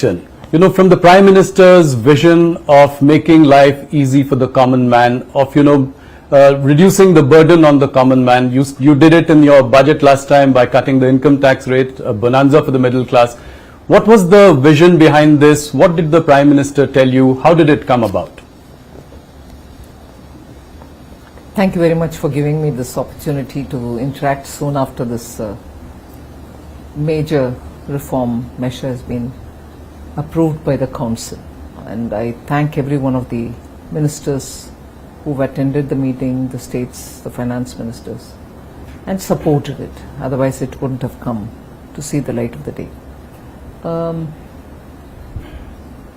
From the Prime Minister's vision of making life easy for the common man, of, reducing the burden on the common man. You did it in your budget last time by cutting the income tax rate, a bonanza for the middle class. What was the vision behind this? What did the Prime Minister tell you? How did it come about? Thank you very much for giving me this opportunity to interact soon after this major reform measure has been approved by the Council. And I thank every one of the ministers who've attended the meeting, the states, the finance ministers, and supported it. Otherwise it wouldn't have come to see the light of the day. Well,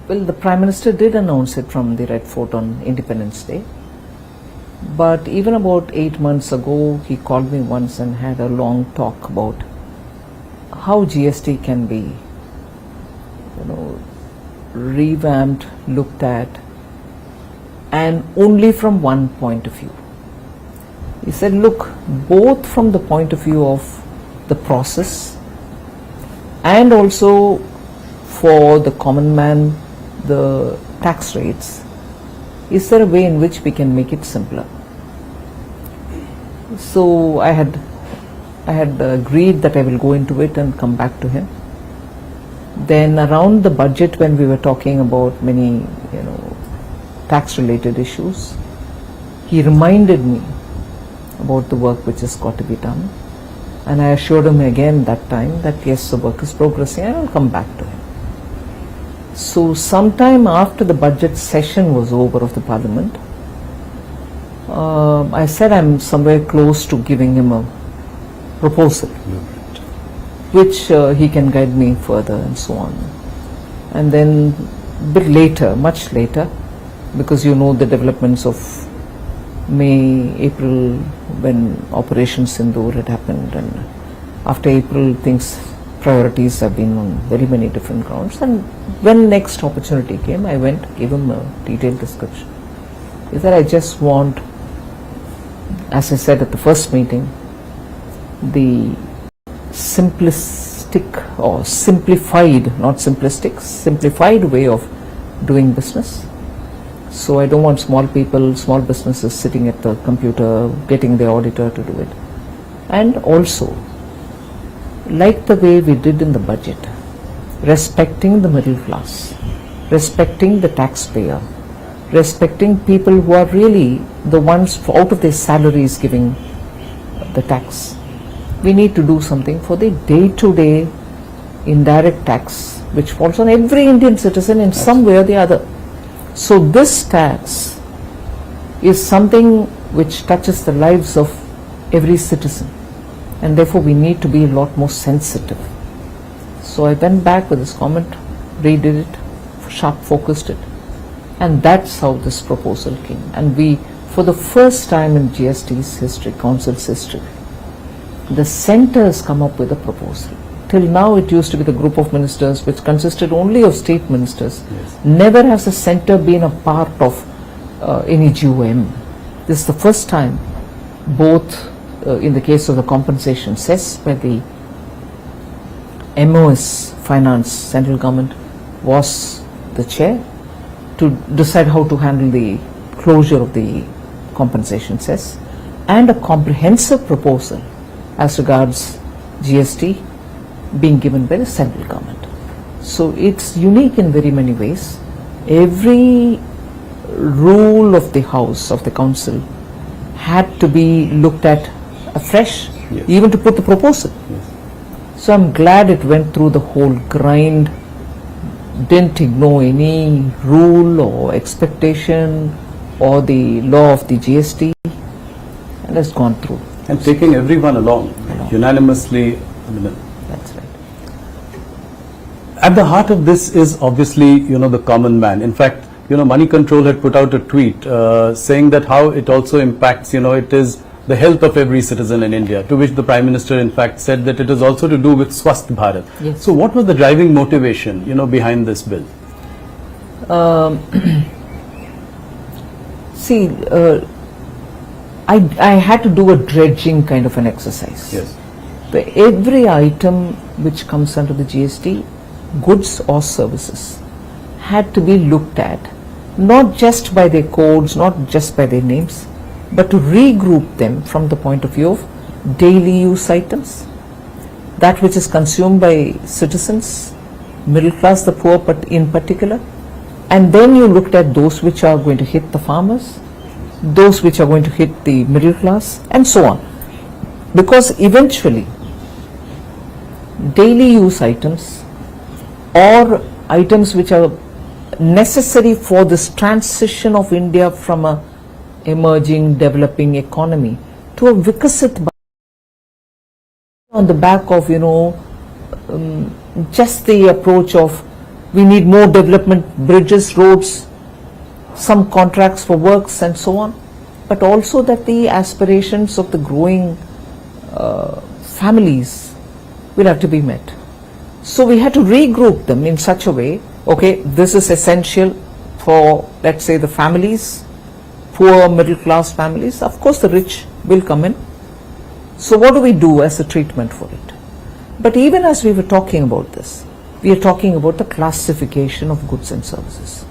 the Prime Minister did announce it from the Red Fort on Independence Day. But even about 8 months ago, he called me once and had a long talk about how GST can be, revamped, looked at, and only from one point of view. He said, look, both from the point of view of the process and also for the common man, the tax rates, is there a way in which we can make it simpler? So I had agreed that I will go into it and come back to him. Then around the budget, when we were talking about many, tax related issues, he reminded me about the work which has got to be done. And I assured him again that time that yes, the work is progressing and I'll come back to him. So sometime after the budget session was over of the Parliament, I said I'm somewhere close to giving him a proposal, which he can guide me further and so on. And then a bit later, much later, because the developments of May, April, when Operation Sindoor had happened, and after April priorities have been on very many different grounds. And when next opportunity came, I went, gave him a detailed description. He said, I just want, as I said at the first meeting, the simplistic or simplified, not simplistic, simplified way of doing business. So I don't want small businesses sitting at the computer, getting the auditor to do it. And also, like the way we did in the budget, respecting the middle class, respecting the taxpayer, respecting people who are really the ones out of their salaries giving the tax. We need to do something for the day-to-day indirect tax, which falls on every Indian citizen in some way or the other. So this tax is something which touches the lives of every citizen, and therefore we need to be a lot more sensitive. So I went back with this comment, redid it, sharp focused it, and that's how this proposal came. And we, for the first time in GST's history, Council's history, the centre has come up with a proposal. Till now it used to be the group of ministers which consisted only of state ministers. Yes. Never has the centre been a part of any GOM. This is the first time, both in the case of the compensation cess, where the MOS finance, central government, was the chair to decide how to handle the closure of the compensation cess, and a comprehensive proposal as regards GST being given by the central government. So it's unique in very many ways. Every rule of the House, of the Council, had to be looked at afresh, yes, even to put the proposal. Yes. So I'm glad it went through the whole grind, didn't ignore any rule or expectation or the law of the GST, and has gone through. And taking everyone along. Unanimously. That's right. At the heart of this is obviously, the common man. In fact, Money Control had put out a tweet saying that how it also impacts, it is the health of every citizen in India, to which the Prime Minister in fact said that it is also to do with Swasth Bharat. Yes. So what was the driving motivation, behind this bill? See, I had to do a dredging kind of an exercise. Yes. Every item which comes under the GST goods or services had to be looked at not just by their codes, not just by their names, but to regroup them from the point of view of daily use items, that which is consumed by citizens, middle class, the poor in particular, and then you looked at those which are going to hit the farmers, those which are going to hit the middle class, and so on. Because eventually, daily use items or items which are necessary for this transition of India from a emerging, developing economy to a Vikasit on the back of, just the approach of we need more development, bridges, roads, some contracts for works and so on, but also that the aspirations of the growing families will have to be met. So we had to regroup them in such a way, okay, this is essential for, let's say, the families, poor middle class families. Of course the rich will come in. So what do we do as a treatment for it? But even as we were talking about this, we are talking about the classification of goods and services.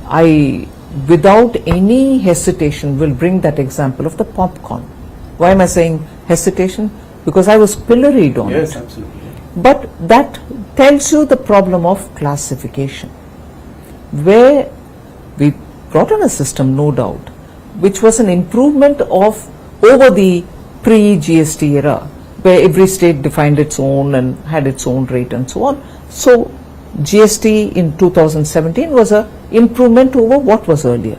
I, without any hesitation, will bring that example of the popcorn. Why am I saying hesitation? Because I was pilloried on it. Yes, absolutely. But that tells you the problem of classification, where we brought in a system, no doubt, which was an improvement of over the pre-GST era, where every state defined its own and had its own rate and so on. So GST in 2017 was an improvement over what was earlier.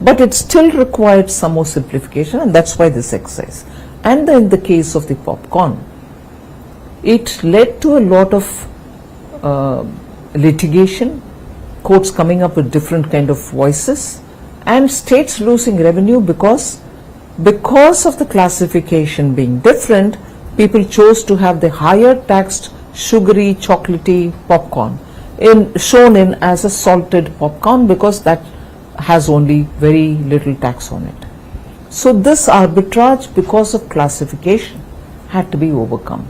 But it still required some more simplification, and that's why this exercise. And then in the case of the popcorn, it led to a lot of litigation, courts coming up with different kind of voices, and states losing revenue because of the classification being different. People chose to have the higher taxed sugary chocolatey popcorn shown in as a salted popcorn because that has only very little tax on it. So this arbitrage because of classification had to be overcome.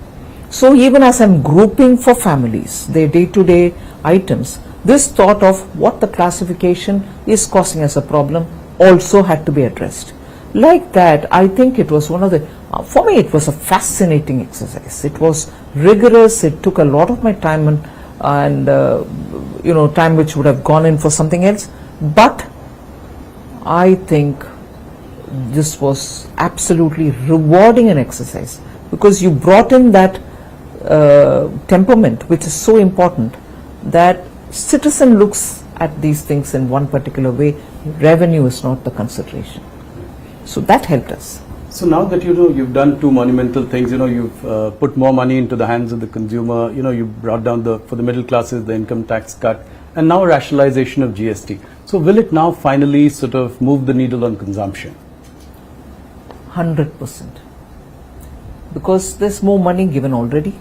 So even as I'm grouping for families, their day-to-day items, this thought of what the classification is causing as a problem also had to be addressed. Like that, I think it was one of the, for me it was a fascinating exercise. It was rigorous, it took a lot of my time and time which would have gone in for something else. But I think this was absolutely rewarding an exercise because you brought in that temperament which is so important, that citizen looks at these things in one particular way. Revenue is not the consideration. So that helped us. So now that you've done two monumental things, you've put more money into the hands of the consumer, you brought down for the middle classes the income tax cut, and now rationalization of GST. So will it now finally sort of move the needle on consumption? 100%. Because there's more money given already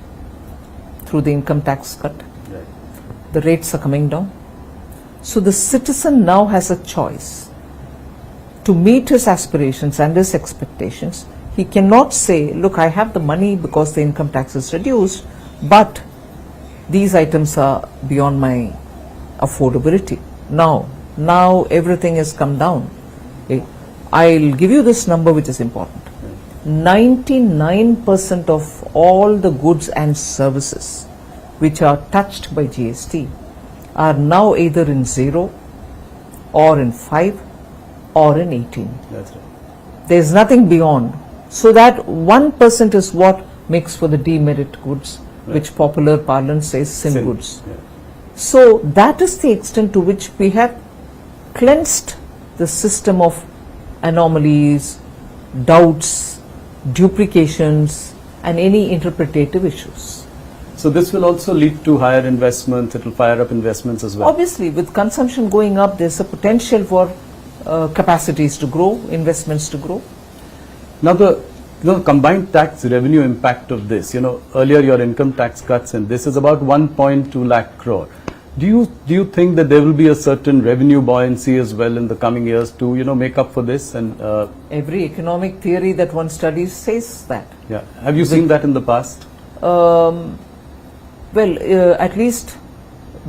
through the income tax cut. Right. The rates are coming down. So the citizen now has a choice to meet his aspirations and his expectations. He cannot say, look, I have the money because the income tax is reduced, but these items are beyond my affordability. Now everything has come down. Okay. I'll give you this number which is important. 99% of all the goods and services which are touched by GST are now either in 0 or in 5 or in 18. That's right. There's nothing beyond. So that 1% is what makes for the demerit goods, right, which popular parlance says sin goods. Yeah. So that is the extent to which we have cleansed the system of anomalies, doubts, duplications, and any interpretative issues. So this will also lead to higher investments, it will fire up investments as well. Obviously, with consumption going up, there's a potential for capacities to grow, investments to grow. Now the combined tax revenue impact of this, earlier your income tax cuts and this is about 1.2 lakh crore. Do you think that there will be a certain revenue buoyancy as well in the coming years to make up for this? And every economic theory that one studies says that. Yeah, have you seen that in the past? Well, at least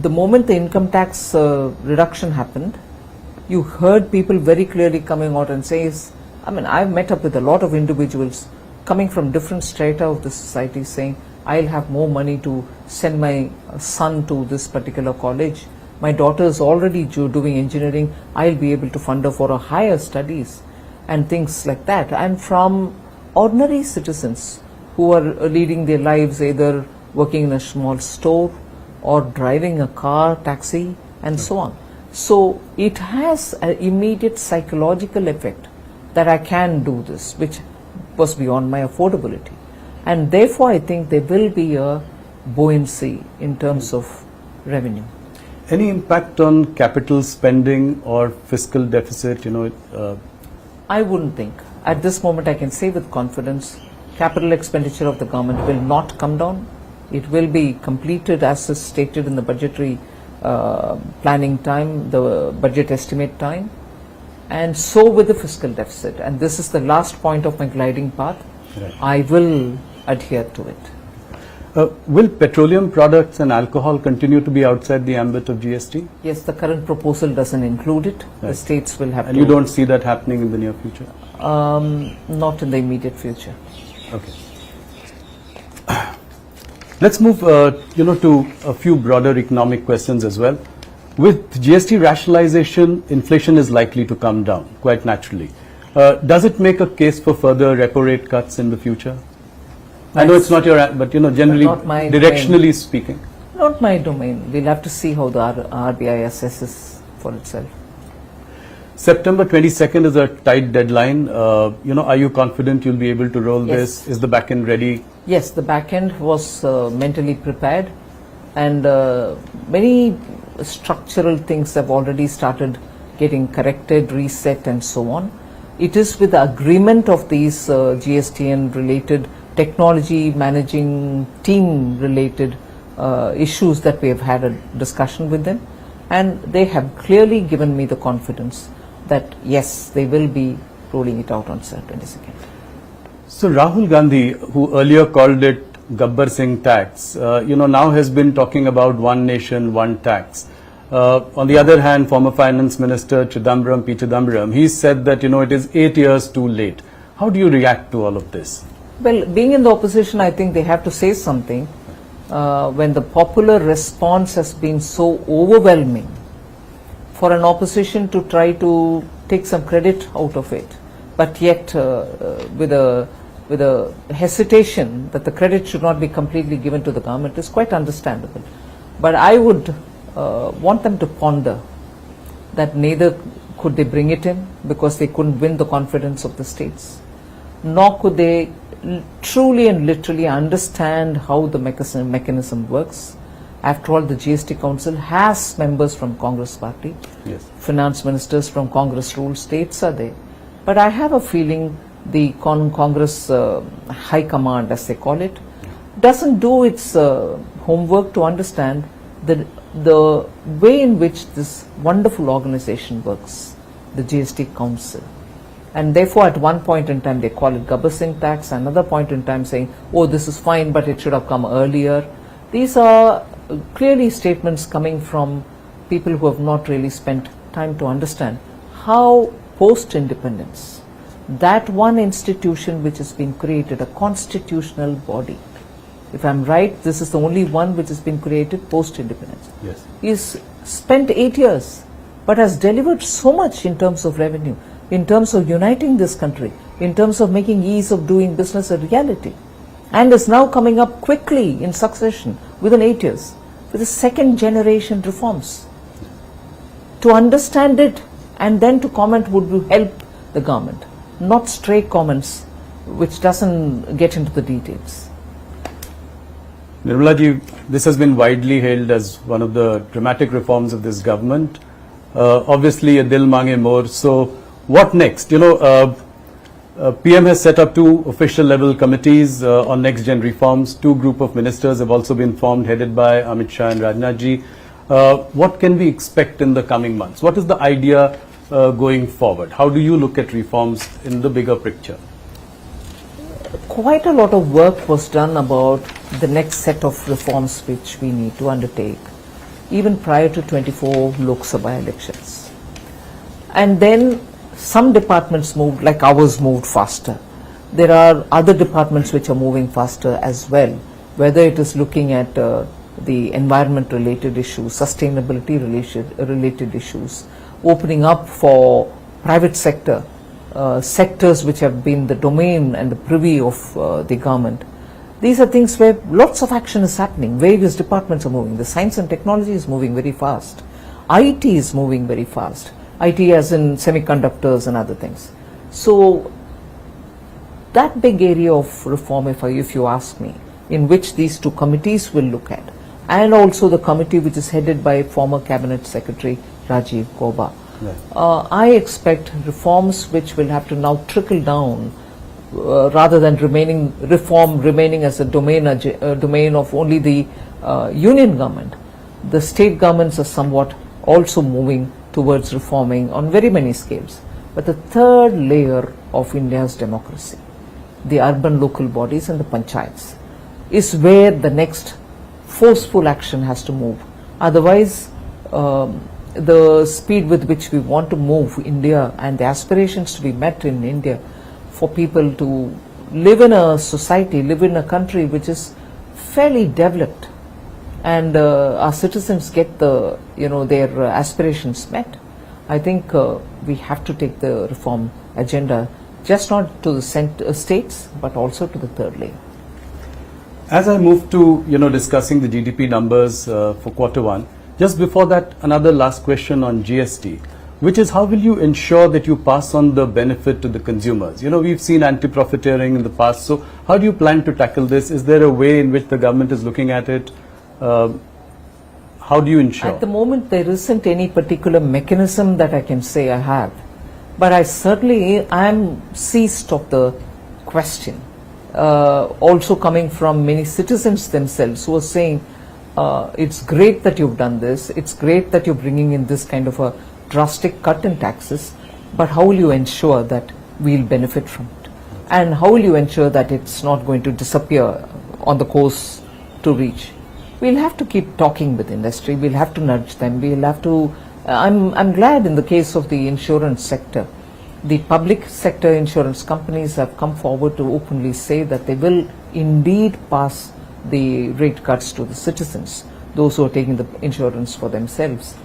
the moment the income tax reduction happened, you heard people very clearly coming out and say, I mean, I've met up with a lot of individuals coming from different strata of the society saying, I'll have more money to send my son to this particular college. My daughter is already doing engineering. I'll be able to fund her for her higher studies and things like that. And from ordinary citizens who are leading their lives either working in a small store or driving a car, taxi, and so on. So it has an immediate psychological effect that I can do this, which was beyond my affordability. And therefore, I think there will be a buoyancy in terms of revenue. Any impact on capital spending or fiscal deficit? I wouldn't think. At this moment, I can say with confidence, capital expenditure of the government will not come down. It will be completed as is stated in the budgetary planning time, the budget estimate time, and so with the fiscal deficit. And this is the last point of my gliding path. Right. I will adhere to it. Will petroleum products and alcohol continue to be outside the ambit of GST? Yes, the current proposal doesn't include it. Right. The states will have and to. You don't see that happening in the near future? Not in the immediate future. Okay. Let's move, to a few broader economic questions as well. With GST rationalization, inflation is likely to come down quite naturally. Does it make a case for further repo rate cuts in the future? I know it's not your, but generally, not my directionally domain. speaking. Not my domain. We'll have to see how the RBI assesses for itself. September 22nd is a tight deadline. Are you confident you'll be able to roll Yes. this? Is the back end ready? Yes, the back end was mentally prepared, and many structural things have already started getting corrected, reset, and so on. It is with the agreement of these GST and related technology managing team related issues that we have had a discussion with them, and they have clearly given me the confidence that yes, they will be rolling it out on September 22nd. So Rahul Gandhi, who earlier called it Gabbar Singh tax, now has been talking about one nation, one tax. On the other hand, former Finance Minister P. Chidambaram, he said that, it is 8 years too late. How do you react to all of this? Well, being in the opposition, I think they have to say something. When the popular response has been so overwhelming, for an opposition to try to take some credit out of it, but yet with a hesitation that the credit should not be completely given to the government is quite understandable. But I would want them to ponder that neither could they bring it in because they couldn't win the confidence of the states, nor could they truly and literally understand how the mechanism works. After all, the GST Council has members from Congress party, Yes. finance ministers from Congress ruled states are there. But I have a feeling the Congress High Command, as they call it, doesn't do its homework to understand the way in which this wonderful organization works, the GST Council. And therefore, at one point in time, they call it Gabbar Singh tax, another point in time saying, oh, this is fine, but it should have come earlier. These are clearly statements coming from people who have not really spent time to understand how post-independence, that one institution which has been created, a constitutional body, if I'm right, this is the only one which has been created post-independence, Yes. is spent 8 years, but has delivered so much in terms of revenue, in terms of uniting this country, in terms of making ease of doing business a reality, and is now coming up quickly in succession within 8 years with the second generation reforms. To understand it and then to comment would help the government, not stray comments which doesn't get into the details. Nirmala ji, this has been widely hailed as one of the dramatic reforms of this government. Obviously, a dil mange more. So, what next? PM has set up 2 official level committees on next gen reforms. 2 group of ministers have also been formed, headed by Amit Shah and Rajnath ji. What can we expect in the coming months? What is the idea going forward? How do you look at reforms in the bigger picture? Quite a lot of work was done about the next set of reforms which we need to undertake. even prior to 24 Lok Sabha elections. And then some departments moved, like ours moved faster. There are other departments which are moving faster as well, whether it is looking at the environment related issues, sustainability related issues, opening up for private sector, sectors which have been the domain and the privy of the government. These are things where lots of action is happening. Various departments are moving. The science and technology is moving very fast. IT is moving very fast. IT as in semiconductors and other things. So that big area of reform, if you ask me, in which these two committees will look at, and also the committee which is headed by former Cabinet Secretary Rajiv Gauba. Right. I expect reforms which will have to now trickle down rather than remaining as a domain of only the union government. The state governments are somewhat also moving towards reforming on very many scales. But the third layer of India's democracy, the urban local bodies and the panchayats, is where the next forceful action has to move. Otherwise, the speed with which we want to move India and the aspirations to be met in India for people to live in a society, live in a country which is fairly developed, and our citizens get their aspirations met. I think we have to take the reform agenda just not to the states but also to the third layer. As I move to discussing the GDP numbers for Q1, just before that, another last question on GST, which is how will you ensure that you pass on the benefit to the consumers? We've seen anti-profiteering in the past, so how do you plan to tackle this? Is there a way in which the government is looking at it? How do you ensure? At the moment, there isn't any particular mechanism that I can say I have, but I certainly am seized of the question. Also coming from many citizens themselves who are saying, it's great that you've done this, it's great that you're bringing in this kind of a drastic cut in taxes, but how will you ensure that we'll benefit from it? And how will you ensure that it's not going to disappear on the course to reach? We'll have to keep talking with industry, we'll have to nudge them, we'll have to, I'm glad in the case of the insurance sector, the public sector insurance companies have come forward to openly say that they will indeed pass the rate cuts to the citizens, those who are taking the insurance for themselves.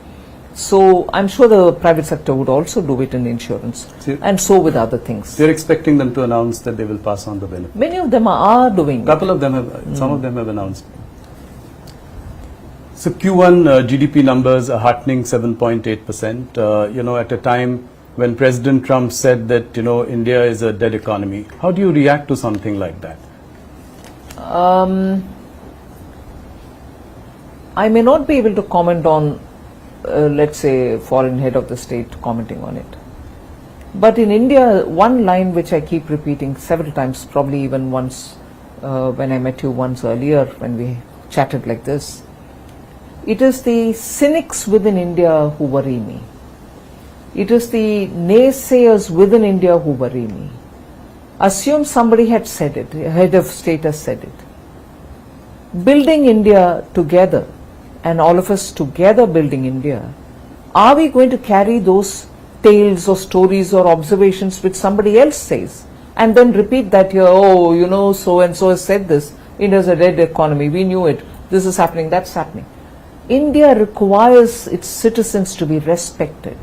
So I'm sure the private sector would also do it in insurance, and so with other things. You're expecting them to announce that they will pass on the benefit? Many of them are doing it. Couple of them have, some of them have announced. So Q1 GDP numbers are heartening 7.8%, at a time when President Trump said that, India is a dead economy. How do you react to something like that? I may not be able to comment on, let's say, foreign head of the state commenting on it. But in India, one line which I keep repeating several times, probably even once when I met you once earlier when we chatted like this, it is the cynics within India who worry me. It is the naysayers within India who worry me. Assume somebody had said it, a head of state has said it. Building India together, and all of us together building India, are we going to carry those tales or stories or observations which somebody else says and then repeat that here, oh, so and so has said this, India's a dead economy, we knew it, this is happening, that's happening. India requires its citizens to be respected.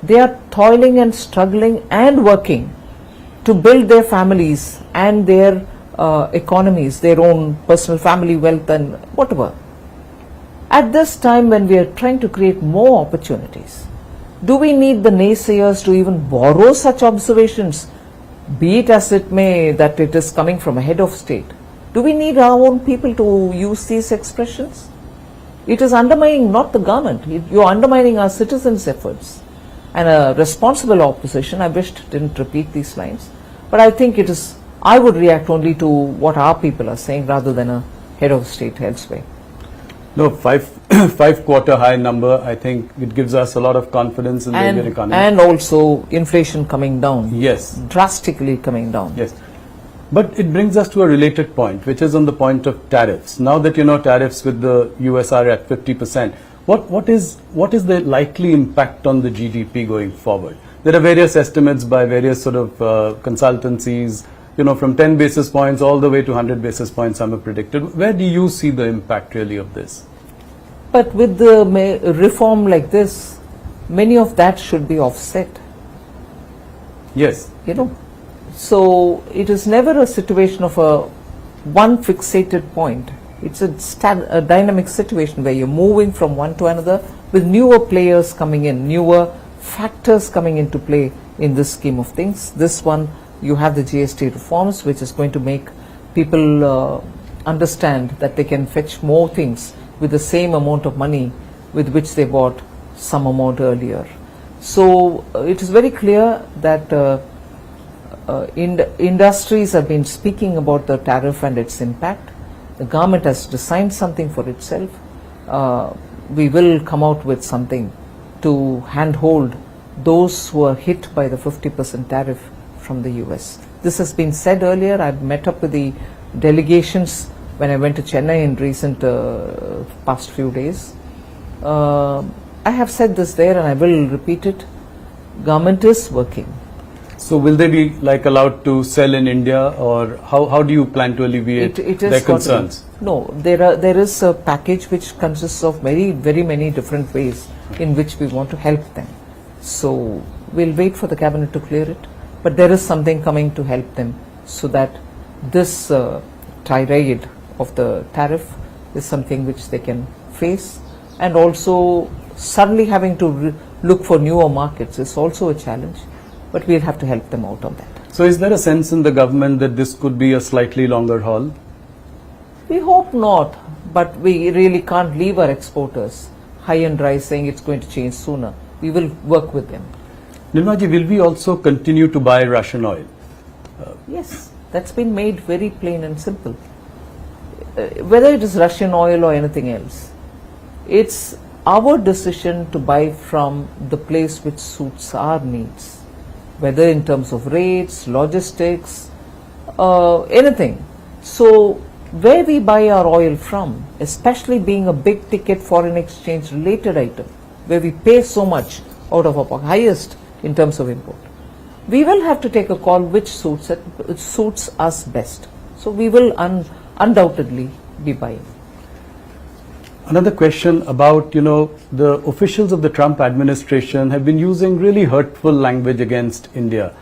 They are toiling and struggling and working to build their families and their economies, their own personal family wealth and whatever. At this time when we are trying to create more opportunities, do we need the naysayers to even borrow such observations, be it as it may that it is coming from a head of state? Do we need our own people to use these expressions? It is undermining not the government, you're undermining our citizens' efforts. And a responsible opposition, I wished didn't repeat these lines, but I think it is, I would react only to what our people are saying rather than a head of state elsewhere. No, five quarter high number, I think it gives us a lot of confidence in the Indian economy. And also inflation coming down. Yes. Drastically coming down. Yes. But it brings us to a related point, which is on the point of tariffs. Now that tariffs with the US are at 50%, What is the likely impact on the GDP going forward? There are various estimates by various sort of consultancies, from 10 basis points all the way to 100 basis points, some have predicted. Where do you see the impact really of this? But with the reform like this, many of that should be offset. Yes. So it is never a situation of one fixated point. It's a dynamic situation where you're moving from one to another with newer players coming in, newer factors coming into play in this scheme of things. This one, you have the GST reforms, which is going to make people understand that they can fetch more things with the same amount of money with which they bought some amount earlier. So it is very clear that industries have been speaking about the tariff and its impact. The government has designed something for itself. We will come out with something to handhold those who are hit by the 50% tariff from the US. This has been said earlier. I've met up with the delegations when I went to Chennai in recent past few days. I have said this there and I will repeat it. Government is working. So will they be allowed to sell in India, or how do you plan to alleviate their concerns? No, there is a package which consists of very many different ways in which we want to help them. So we'll wait for the cabinet to clear it, but there is something coming to help them so that this tirade of the tariff is something which they can face, and also suddenly having to look for newer markets is also a challenge. But we'll have to help them out on that. So is there a sense in the government that this could be a slightly longer haul? We hope not, but we really can't leave our exporters high and dry saying it's going to change sooner. We will work with them. Nirmala ji, will we also continue to buy Russian oil? Yes, that's been made very plain and simple. Whether it is Russian oil or anything else, it's our decision to buy from the place which suits our needs. Whether in terms of rates, logistics, anything. So where we buy our oil from, especially being a big ticket foreign exchange related item, where we pay so much out of our pocket, highest in terms of import, we will have to take a call which suits us best. So we will undoubtedly be buying. Another question about, the officials of the Trump administration have been using really hurtful language against India.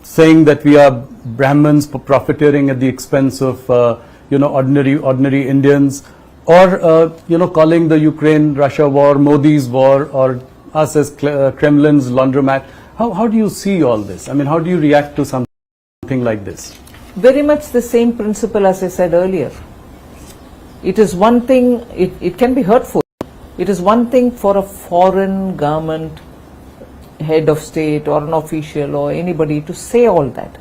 Saying that we are Brahmins profiteering at the expense of, ordinary Indians, or, calling the Ukraine-Russia war Modi's war, or us as Kremlin's laundromat. How do you see all this? I mean, how do you react to something like this? Very much the same principle as I said earlier. It is one thing, it can be hurtful. It is one thing for a foreign government, head of state or an official or anybody to say all that.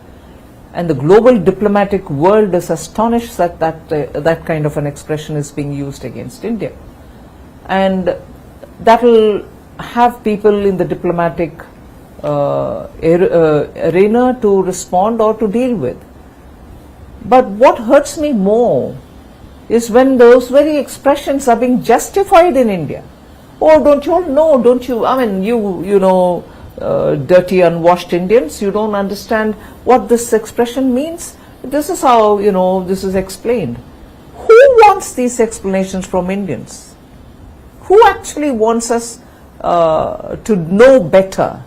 And the global diplomatic world is astonished that that kind of an expression is being used against India. And that will have people in the diplomatic arena to respond or to deal with. But what hurts me more is when those very expressions are being justified in India. Oh, don't you all know, don't you, I mean, you know, dirty, unwashed Indians, you don't understand what this expression means? This is how, this is explained. Who wants these explanations from Indians? Who actually wants us to know better?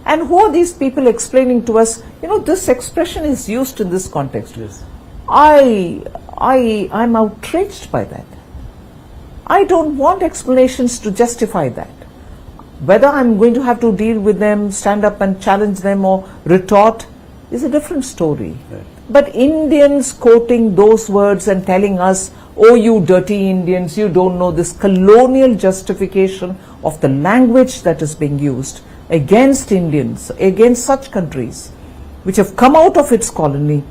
And who are these people explaining to us, this expression is used in this context? Yes. I'm outraged by that. I don't want explanations to justify that. Whether I'm going to have to deal with them, stand up and challenge them or retort is a different story. Right. But Indians quoting those words and telling us, oh, you dirty Indians, you don't know this colonial justification of the language that is being used against Indians, against such countries which have come out of its colony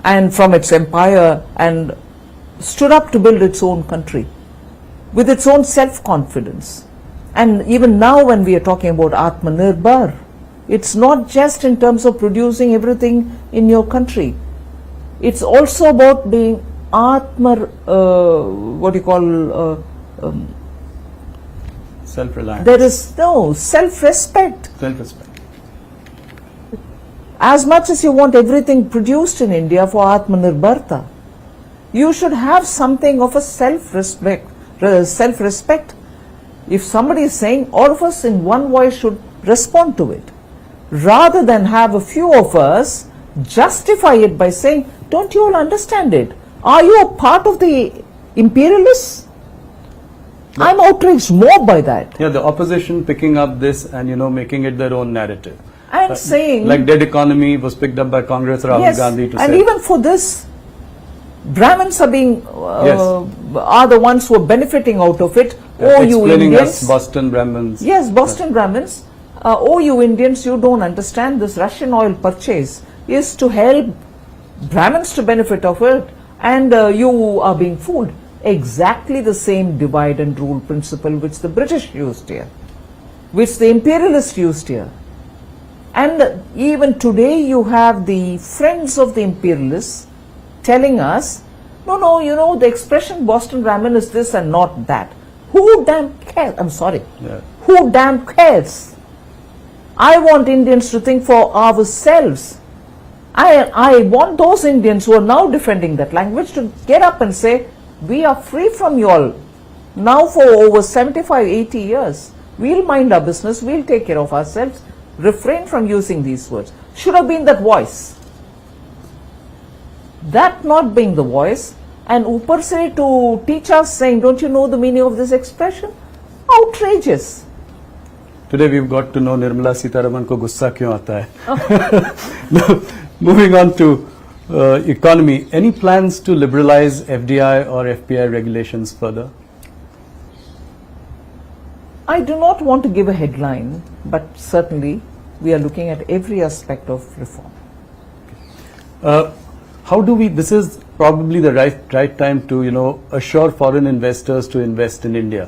and from its empire and stood up to build its own country with its own self-confidence. And even now when we are talking about Atmanirbhar, it's not just in terms of producing everything in your country. It's also about being Self-reliance. There is no self-respect. Self-respect. As much as you want everything produced in India for Atmanirbharta, you should have something of a self-respect. If somebody is saying, all of us in one voice should respond to it, rather than have a few of us justify it by saying, don't you all understand it? Are you a part of the imperialists? No. I'm outraged more by that. Yeah, the opposition picking up this and, making it their own narrative. And saying, like dead economy was picked up by Congress, Rahul yes, Gandhi to and say. even for this, Brahmins are being Yes. are the ones who are benefiting out of it. Oh, you explaining Indians! us Boston Brahmins. Yes, Boston Brahmins. Oh, you Indians! You don't understand this Russian oil purchase is to help Brahmins to benefit of it, and you are being fooled. Exactly the same divide and rule principle which the British used here, which the imperialists used here. And even today you have the friends of the imperialists telling us, no, the expression Boston Brahmin is this and not that. Who damn cares? I'm sorry. Yeah. Who damn cares? I want Indians to think for ourselves. I want those Indians who are now defending that language to get up and say, we are free from you all. Now for over 75, 80 years, we'll mind our business, we'll take care of ourselves. Refrain from using these words. Should have been that voice. That not being the voice, and upar se to teach us saying, don't you know the meaning of this expression? Outrageous. Today we've got to know Nirmala Sitharaman ko gussa kyun aata hai. Now, moving on to economy. Any plans to liberalize FDI or FPI regulations further? I do not want to give a headline, but certainly we are looking at every aspect of reform. How do we, this is probably the right time to, assure foreign investors to invest in India.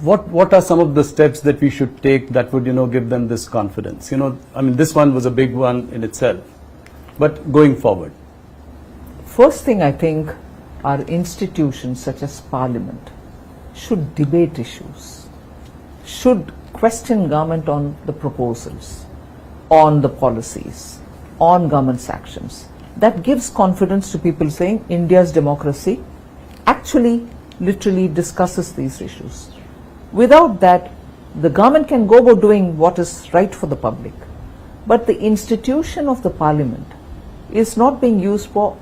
What are some of the steps that we should take that would, give them this confidence? This one was a big one in itself, but going forward. First thing, I think our institutions such as Parliament should debate issues, should question government on the proposals, on the policies, on government's actions. That gives confidence to people saying India's democracy actually literally discusses these issues. Without that, the government can go about doing what is right for the public. But the institution of the Parliament is not being used for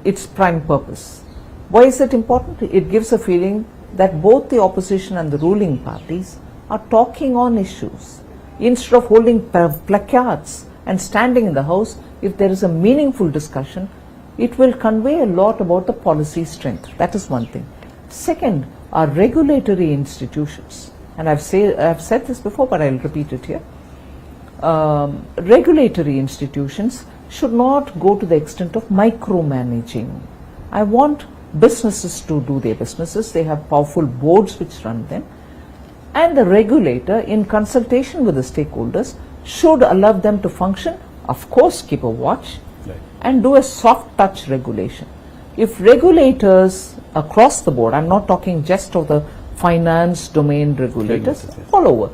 its prime purpose. Why is it important? It gives a feeling that both the opposition and the ruling parties are talking on issues. Instead of holding placards and standing in the House, if there is a meaningful discussion, it will convey a lot about the policy strength. That is one thing. Second, our regulatory institutions, and I've said this before, but I'll repeat it here. Regulatory institutions should not go to the extent of micromanaging. I want businesses to do their businesses. They have powerful boards which run them. And the regulator, in consultation with the stakeholders, should allow them to function, of course keep a watch, Right. and do a soft touch regulation. If regulators across the board, I'm not talking just of the finance domain regulators, Yes. all over,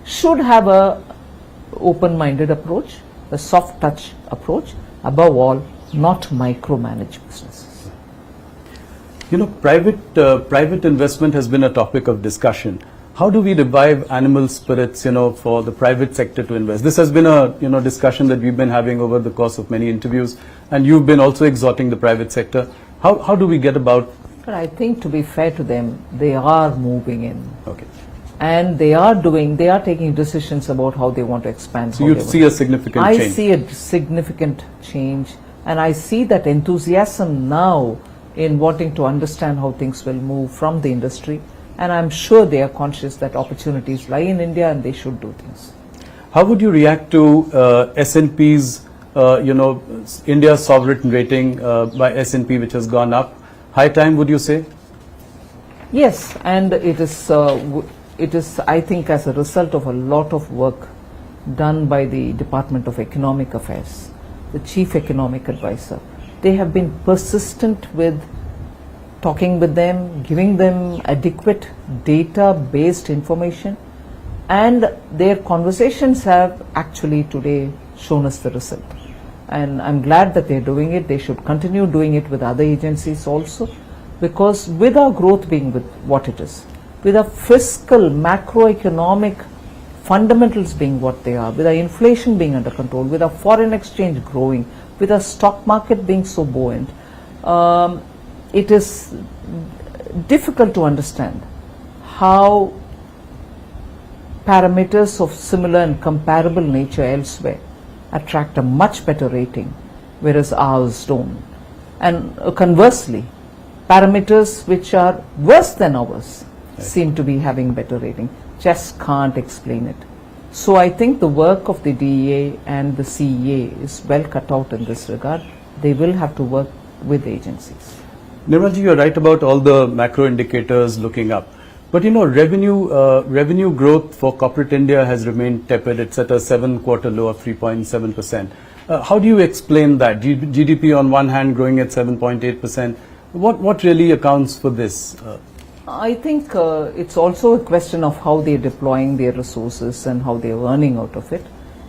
should have a open-minded approach, a soft touch approach, above all, not micromanage businesses. Private investment has been a topic of discussion. How do we revive animal spirits, for the private sector to invest? This has been a, discussion that we've been having over the course of many interviews, and you've been also exhorting the private sector. How do we get about? But I think, to be fair to them, they are moving in. Okay. And they are taking decisions about how they want to expand. So you see a significant change? I see a significant change, and I see that enthusiasm now in wanting to understand how things will move from the industry. And I'm sure they are conscious that opportunities lie in India and they should do things. How would you react to S&P's, India's sovereign rating by S&P, which has gone up? High time, would you say? Yes, and it is, I think, as a result of a lot of work done by the Department of Economic Affairs, the Chief Economic Advisor. They have been persistent with talking with them, giving them adequate data-based information, and their conversations have actually today shown us the result. And I'm glad that they're doing it. They should continue doing it with other agencies also, because with our growth being with what it is, with our fiscal, macroeconomic fundamentals being what they are, with our inflation being under control, with our foreign exchange growing, with our stock market being so buoyant, it is difficult to understand how parameters of similar and comparable nature elsewhere attract a much better rating, whereas ours don't. And conversely, parameters which are worse than ours seem to be having better rating. Just can't explain it. So I think the work of the DEA and the CEA is well cut out in this regard. They will have to work with agencies. Nirmalji, you're right about all the macro indicators looking up. But revenue growth for corporate India has remained tepid. It's at a 7-quarter low of 3.7%. How do you explain that? GDP on one hand growing at 7.8%. What really accounts for this? I think it's also a question of how they're deploying their resources and how they're earning out of it.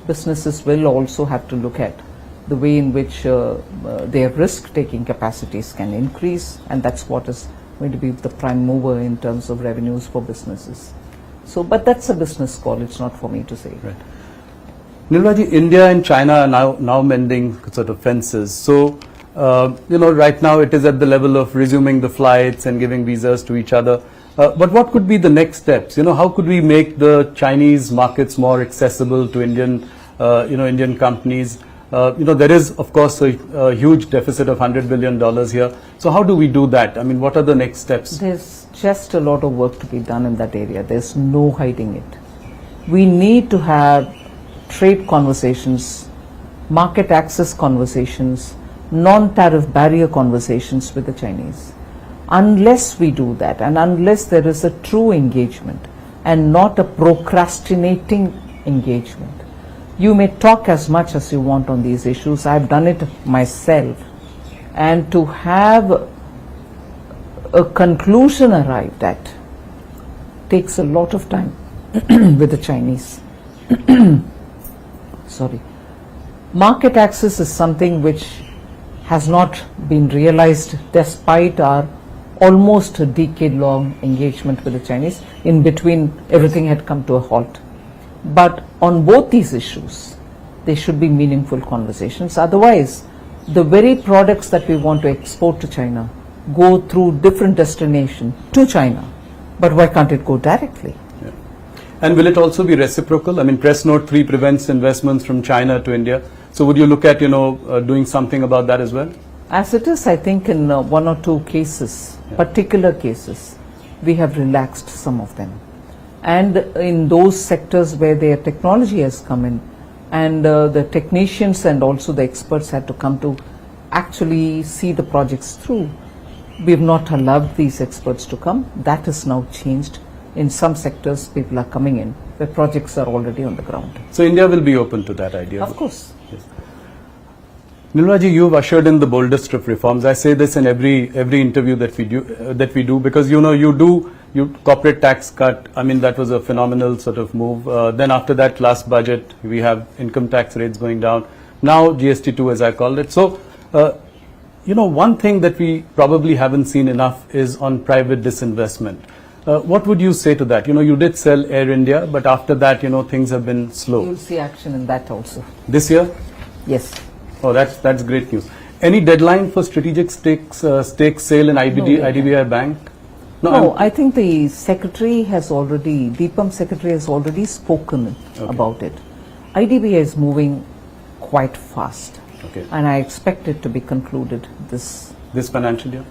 Businesses will also have to look at the way in which their risk-taking capacities can increase, and that's what is going to be the prime mover in terms of revenues for businesses. So, but that's a business call. It's not for me to say. Right. Nirmalaji, India and China are now mending sort of fences. So, right now it is at the level of resuming the flights and giving visas to each other. But what could be the next steps? How could we make the Chinese markets more accessible to Indian companies? There is, of course, a huge deficit of $100 billion here. So how do we do that? I mean, what are the next steps? There's just a lot of work to be done in that area. There's no hiding it. We need to have trade conversations, market access conversations, non-tariff barrier conversations with the Chinese. Unless we do that, and unless there is a true engagement and not a procrastinating engagement, you may talk as much as you want on these issues. I've done it myself. And to have a conclusion arrived at takes a lot of time with the Chinese. Sorry. Market access is something which has not been realized despite our almost a decade-long engagement with the Chinese. In between, everything had come to a halt. But on both these issues, there should be meaningful conversations. Otherwise, the very products that we want to export to China go through different destinations to China. But why can't it go directly? Yeah. And will it also be reciprocal? I mean, Press Note 3 prevents investments from China to India. So would you look at, doing something about that as well? As it is, I think in one or two cases, particular cases, we have relaxed some of them. And in those sectors where their technology has come in, and the technicians and also the experts had to come to actually see the projects through, we have not allowed these experts to come. That has now changed. In some sectors, people are coming in where projects are already on the ground. So India will be open to that idea? Of course. Yes. Nirmalaji, you've ushered in the boldest of reforms. I say this in every interview that we do because you corporate tax cut. I mean, that was a phenomenal sort of move. Then after that, last budget, we have income tax rates going down. Now GST2, as I called it. So, one thing that we probably haven't seen enough is on private disinvestment. What would you say to that? You did sell Air India, but after that, things have been slow. You'll see action in that also. This year? Yes. Oh, that's great news. Any deadline for strategic stake sale in IDBI Bank? No, I think the secretary has already, DPAM secretary has already spoken about it. IDBI is moving quite fast. Okay. And I expect it to be concluded this financial year?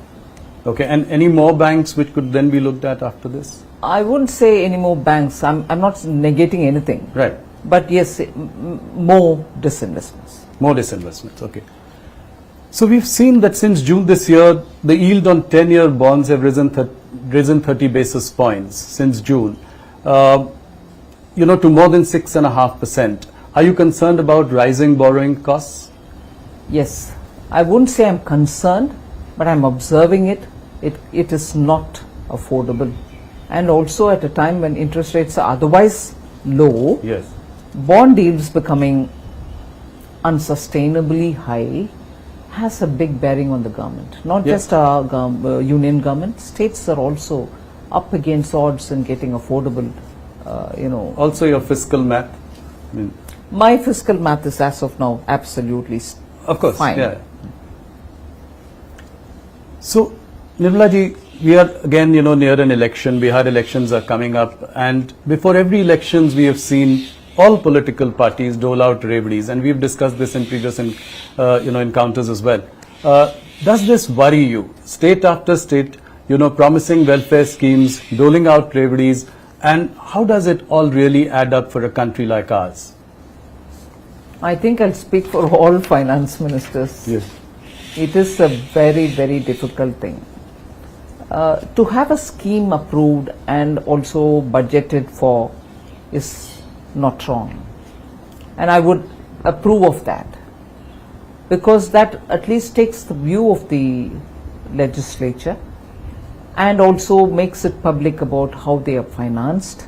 Okay, and any more banks which could then be looked at after this? I wouldn't say any more banks. I'm not negating anything. Right. But yes, more disinvestments. More disinvestments, okay. So we've seen that since June this year, the yield on 10-year bonds have risen 30 basis points since June, to more than 6.5%. Are you concerned about rising borrowing costs? Yes. I wouldn't say I'm concerned, but I'm observing it It is not affordable. And also at a time when interest rates are otherwise low, Yes. bond yields becoming unsustainably high has a big bearing on the government. Not Yes. just our union government, states are also up against odds in getting affordable, Also your fiscal math. I mean, My fiscal math is as of now absolutely of course, fine. yeah. So, Nirmala ji, we are again, near an election. Bihar elections are coming up, and before every elections, we have seen all political parties dole out reveries, and we've discussed this in previous, encounters as well. Does this worry you? State after state, promising welfare schemes, doling out reveries, and how does it all really add up for a country like ours? I think I'll speak for all finance ministers. Yes. It is a very, very difficult thing. To have a scheme approved and also budgeted for is not wrong. And I would approve of that, because that at least takes the view of the legislature and also makes it public about how they are financed,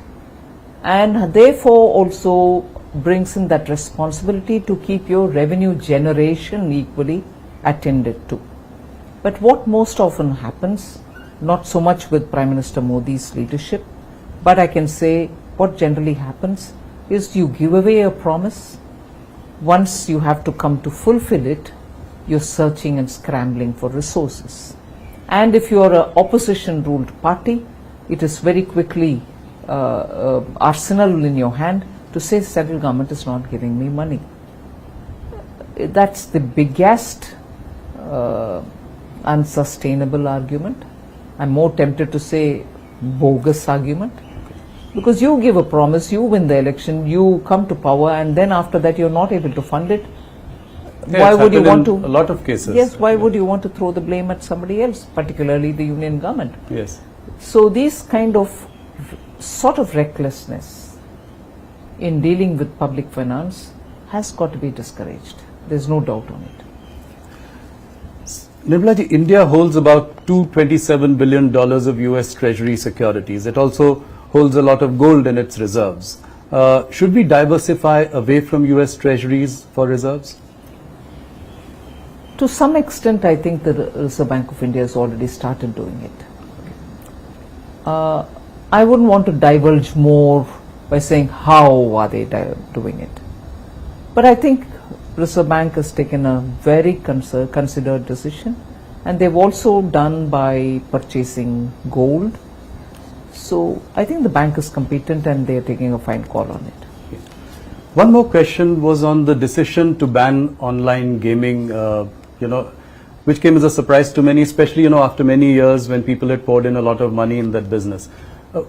and therefore also brings in that responsibility to keep your revenue generation equally attended to. But what most often happens, not so much with Prime Minister Modi's leadership, but I can say what generally happens is you give away a promise. Once you have to come to fulfill it, you're searching and scrambling for resources. And if you are an opposition ruled party, it is very quickly arsenal in your hand to say central government is not giving me money. That's the biggest unsustainable argument. I'm more tempted to say bogus argument, because you give a promise, you win the election, you come to power, and then after that you're not able to fund it. Why would you want to? A lot of cases. Yes, why would you want to throw the blame at somebody else, particularly the union government? Yes. So this kind of sort of recklessness in dealing with public finance has got to be discouraged. There's no doubt on it. Nirmala ji, India holds about $227 billion of US Treasury securities. It also holds a lot of gold in its reserves. Should we diversify away from US Treasuries for reserves? To some extent, I think the Reserve Bank of India has already started doing it. I wouldn't want to divulge more by saying how are they doing it. But I think Reserve Bank has taken a very considered decision, and they've also done by purchasing gold. So I think the bank is competent and they're taking a fine call on it. One more question was on the decision to ban online gaming, which came as a surprise to many, especially, after many years when people had poured in a lot of money in that business.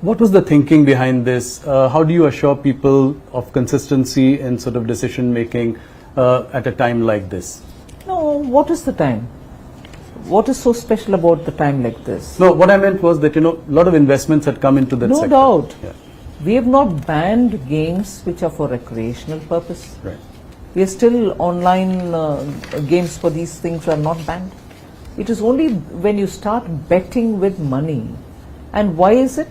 What was the thinking behind this? How do you assure people of consistency in sort of decision making at a time like this? No, what is the time? What is so special about the time like this? No, what I meant was that, a lot of investments had come into that No sector. doubt. Yeah. We have not banned games which are for recreational purpose. Right. We are still online games for these things are not banned. It is only when you start betting with money. And why is it?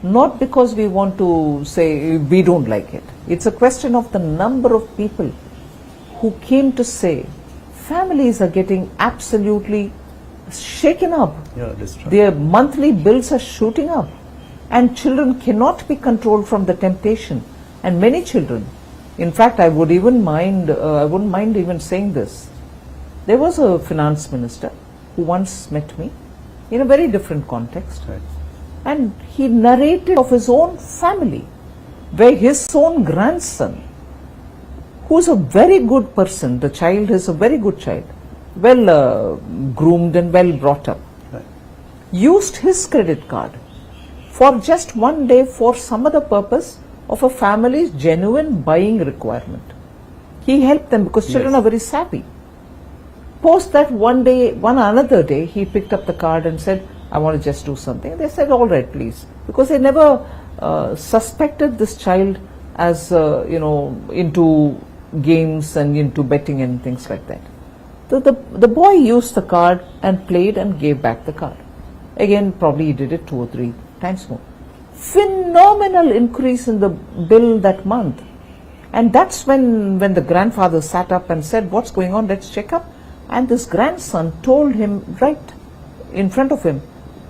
Not because we want to say we don't like it. It's a question of the number of people who came to say families are getting absolutely shaken up. Yeah, that's right. Their monthly bills are shooting up, and children cannot be controlled from the temptation. And many children, in fact, I wouldn't mind even saying this. There was a finance minister who once met me in a very different context. Right. And he narrated of his own family, where his own grandson, who's a very good person, the child is a very good child, well groomed and well brought up, Right. used his credit card for just one day for some other purpose of a family's genuine buying requirement. He helped them because children Yes. are very savvy. Post that one another day, he picked up the card and said, I want to just do something. They said, all right, please. Because they never suspected this child as, into games and into betting and things like that. So the boy used the card and played and gave back the card. Again, probably he did it 2 or 3 times more. Phenomenal increase in the bill that month. And that's when the grandfather sat up and said, what's going on, let's check up. And this grandson told him right in front of him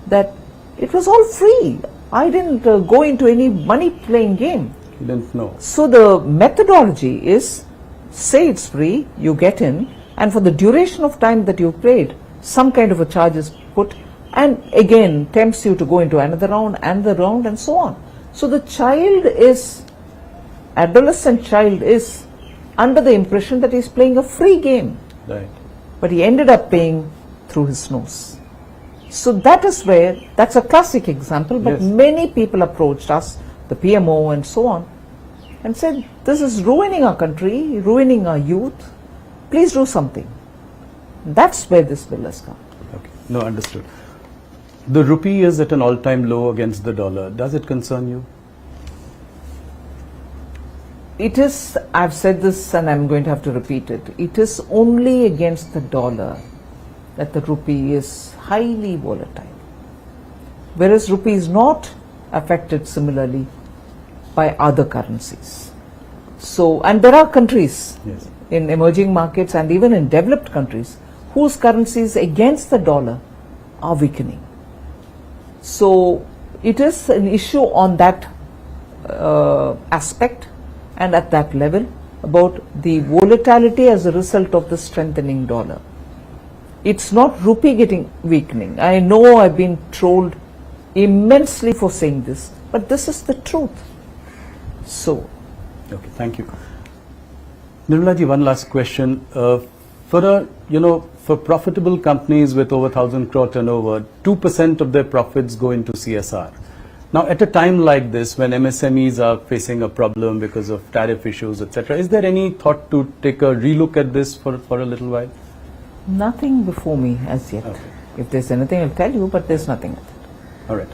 that it was all free. I didn't go into any money playing game. He didn't know. So the methodology is, say it's free, you get in, and for the duration of time that you've played, some kind of a charge is put, and again tempts you to go into another round and so on. So the adolescent child is under the impression that he's playing a free game. Right. But he ended up paying through his nose. So that's a classic example, but Yes. many people approached us, the PMO and so on, and said, this is ruining our country, ruining our youth, please do something. That's where this bill has come. Okay. No, understood. The rupee is at an all-time low against the dollar. Does it concern you? It is, I've said this and I'm going to have to repeat it, it is only against the dollar that the rupee is highly volatile. Whereas rupee is not affected similarly by other currencies. So, and there are countries Yes. in emerging markets and even in developed countries whose currencies against the dollar are weakening. So it is an issue on that aspect and at that level about the volatility as a result of the strengthening dollar. It's not rupee getting weakening. I know I've been trolled immensely for saying this, but this is the truth. So, Okay, thank you. Nirmala ji, one last question. For profitable companies with over 1,000 crore turnover, 2% of their profits go into CSR. Now, at a time like this, when MSMEs are facing a problem because of tariff issues, etc., is there any thought to take a relook at this for a little while? nothing before me as yet. Okay. If there's anything, I'll tell you, but there's nothing at it. All right.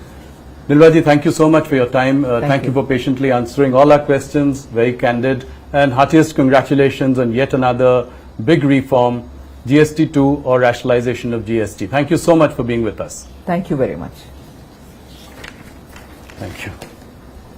Nirmala ji, thank you so much for your time. Thank you you. for patiently answering all our questions, very candid. And heartiest congratulations on yet another big reform, GST2 or rationalization of GST. Thank you so much for being with us. Thank you very much. Thank you.